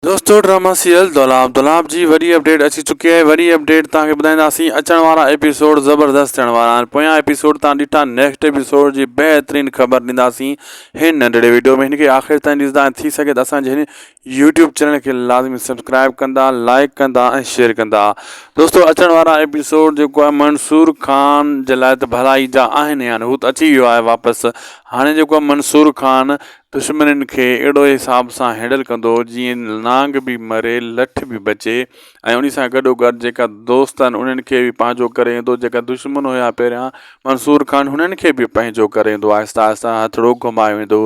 दोस्तों drama serial दौलाब जी वरी update अची चुकी है। वरी अपडेट तव्हांखे ॿुधाईंदासीं। अचण वारा एपिसोड ज़बरदस्त थियण वारा आहिनि। पोयां एपिसोड तव्हां ॾिठा, नेक्स्ट एपिसोड जी बहितरीन ख़बर ॾींदासीं हिन नंढड़े वीडियो में। हिनखे आख़िर ताईं ॾिसंदा ऐं थी सघे त असांजे हिन यूट्यूब चैनल खे लाज़मी सब्सक्राइब कंदा, लाइक कंदा ऐं शेयर कंदा। दोस्तों अचण वारा एपिसोड जेको आहे मंसूर खान जे लाइ त भलाई जा आहिनि, यानी हू त अची वियो आहे वापसि। हाणे जेको आहे मंसूर खान दुश्मन खे अहिड़ो हिसाब सां हैंडल कंदो जीअं नांग बि मरे, लठ बि बचे, ऐं उन सां गॾोगॾु जेका दोस्त आहिनि उन्हनि खे बि पंहिंजो करे ईंदो। जेका दुश्मन हुया पहिरियां मंसूर खान, हुननि खे बि पंहिंजो करे ईंदो। आहिस्ता आहिस्ता हथड़ो घुमाए वेंदो।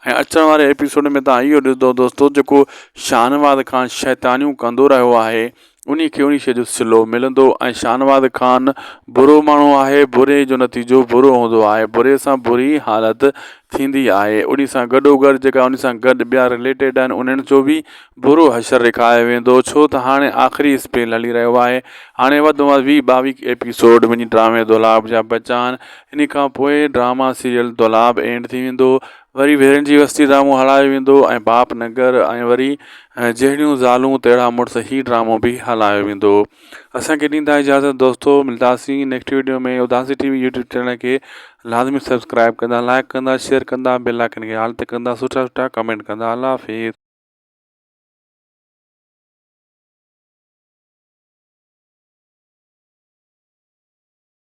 ऐं अचण वारे एपिसोड में तव्हां इहो ॾिसंदो दोस्तों, जेको शाहनवाज़ खान शैतानियूं कंदो रहियो आहे उन शइ जो सिलो मिलंदो। ऐं शाहनवाज़ खान बुरो माण्हू आहे, बुरे जो नतीजो बुरो हूंदो आहे, बुरे सां बुरी हालत थींदी आहे। उन सां गॾोगॾु जेका उन सां गॾु ॿिया रिलेटेड आहिनि उन्हनि जो बि बुरो हशर ॾेखारियो वेंदो। छो त हाणे आख़िरी स्पेल हली रहियो आहे। हाणे वधि में वधि 22 एपिसोड वञी ड्रामे दौलाब जा बचा आहिनि। इन खां पोइ ड्रामा सीरियल दौलाब एंड थी वेंदो। वरी वेरनि जी वस्ती ड्रामो हलायो वेंदो ऐं बाप नगर ऐं वरी जहिड़ियूं ज़ालूं तहिड़ा मुड़ुस ही ड्रामो बि हलायो वेंदो। असांखे ॾींदा इजाज़त दोस्तों। मिलंदासीं नेक्स्ट वीडियो में। उदासी टीवी यूट्यूब चैनल खे लाज़मी सब्सक्राइब कंदा, लाइक कंदा, शेयर कंदा, बेल आइकन खे ऑल ते कंदा, सुठा सुठा कमेंट कंदा। अल्लाह हाफ़िज़।